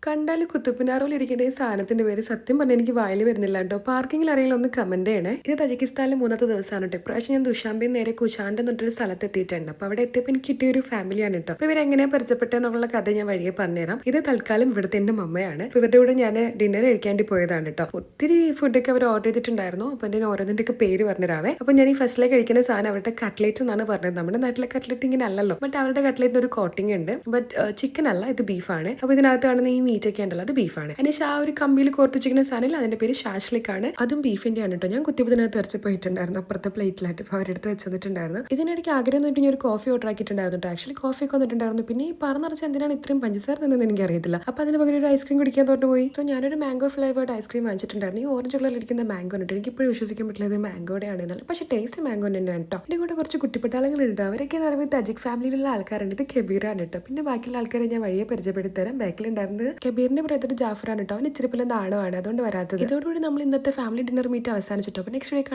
കണ്ടാൽ കുത്തുപ്പിനാറോൽ ഇരിക്കുന്ന ഈ സാധനത്തിന്റെ പേര് സത്യം പറഞ്ഞാൽ എനിക്ക് വായിൽ വരുന്നില്ല കേട്ടോ. പാർക്കിങ്ങിൽ അറിയില്ല, ഒന്ന് കമന്റ് ചെയ്യണേ. ഇത് തജിക്കിസ്ഥാനിലെ മൂന്നാമത്തെ ദിവസമാണ് കേട്ടോ. ഇപ്രാവശ്യം ഞാൻ ദുഷാംബിൽ നേരെ കുശാന്റെ എന്നിട്ടൊരു സ്ഥലത്ത് എത്തിയിട്ടുണ്ട്. അപ്പൊ അവിടെ എത്തിയപ്പോൾ എനിക്ക് കിട്ടിയ ഒരു ഫാമിലിയാണ് കേട്ടോ. അപ്പൊ ഇവരെങ്ങനെയാ പരിചയപ്പെട്ടെന്നുള്ള കഥ ഞാൻ വഴിയെ പറഞ്ഞുതരാം. ഇത് തൽക്കാലം ഇവിടുത്തെ എന്റെ മമ്മയാണ്. അപ്പൊ ഇവരുടെ കൂടെ ഞാൻ ഡിന്നർ കഴിക്കേണ്ടി പോയതാണ് കേട്ടോ. ഒത്തിരി ഫുഡൊക്കെ അവർ ഓർഡർ ചെയ്തിട്ടുണ്ടായിരുന്നു. അപ്പൊ എന്റെ ഓരോന്നിന്റെ ഒക്കെ പേര് പറഞ്ഞുതരാവേ. അപ്പൊ ഞാൻ ഈ ഫസ്റ്റിലേക്ക് കഴിക്കുന്ന സാധനം അവരുടെ കട്ട്ലേറ്റ് എന്നാണ് പറഞ്ഞത്. നമ്മുടെ നാട്ടിലെ കട്ട്ലേറ്റ് ഇങ്ങനെ അല്ലല്ലോ. ബട്ട് അവരുടെ കട്ട്ലേറ്റിന് ഒരു കോട്ടിംഗ് ഉണ്ട്. ബട്ട് ചിക്കൻ അല്ല, ഇത് ബീഫാണ്. അപ്പൊ ഇതിനകത്ത് കാണുന്ന ഈ മീറ്റ് ഒക്കെ ഉണ്ടല്ലോ, അത് ബീഫാണ്. അതിന് ആ ഒരു കമ്പിയിൽ കോർത്ത് ചിക്കുന്ന സാധനം അതിന്റെ പേര് ഷാഷ്ലിക്കാണ്. അതും ബീഫിന്റെ ആണ് കേട്ടോ. ഞാൻ കുത്തിയതിനകത്ത് ഇറച്ചി പോയിട്ടുണ്ടായിരുന്നു അപ്പുറത്തെ പ്ലേറ്റിലായിട്ട്. അപ്പൊ അവരെടുത്ത് വെച്ചിട്ടുണ്ടായിരുന്നു. ഇതിനിടയ്ക്ക് ആഗ്രഹം എന്നിട്ട് ഞാൻ ഒരു കോഫി ഓർഡർ ആക്കിയിട്ടുണ്ടായിരുന്നു. ആക്ച്വലി കോഫി ഒക്കെ വന്നിട്ടുണ്ടായിരുന്നു. പിന്നെ ഈ പറഞ്ഞറിച്ച് എന്തിനാണ് ഇത്രയും പഞ്ചസാര തന്നെന്ന് എനിക്ക് അറിയത്തില്ല. അപ്പൊ അതിന് പകരം ഒരു ഐസ്ക്രീം കുടിക്കാൻ തോട്ട് പോയി. സോ ഞാനൊരു മാംഗോ ഫ്ലേവേർഡ് ഐസ്ക്രീം വാങ്ങിച്ചിട്ടുണ്ടായിരുന്നു. ഈ ഓറഞ്ച് കളറിൽ ഇരിക്കുന്ന മാംഗോ ഉണ്ട്. എനിക്ക് ഇപ്പോഴും വിശ്വസിക്കാൻ പറ്റില്ല ഇത് മാംഗോയുടെ ആണെന്നല്ല. പക്ഷെ ടേസ്റ്റ് മാംഗോ തന്നെയാണ് കേട്ടോ. എന്റെ കൂടെ കുറച്ച് കുട്ടിപ്പട്ടാളങ്ങൾ ഉണ്ട്. അവരൊക്കെ എന്ന് പറയുമ്പോൾ തജിക് ഫാമിലിയിലുള്ള ആൾക്കാരുണ്ട്. ഇത് കെബീറാണ് കേട്ടോ. പിന്നെ ബാക്കിയുള്ള ആൾക്കാരെ ഞാൻ വഴിയെ പരിചയപ്പെടുത്തി തരാം. ബാക്കിലുണ്ടായിരുന്നത് കെബീറിന്റെ ബ്രദർ ജാഫറാണ് കേട്ടോ. അവൻ ഇച്ചിരി നാണമാണ്, അതുകൊണ്ട് വരാത്തത്. ഇതോടുകൂടി നമ്മൾ ഇന്നത്തെ ഫാമിലി ഡിന്നർ മീറ്റ് അവസാനിച്ചിട്ടോ. അപ്പൊ നെക്സ്റ്റ് വീക്ക്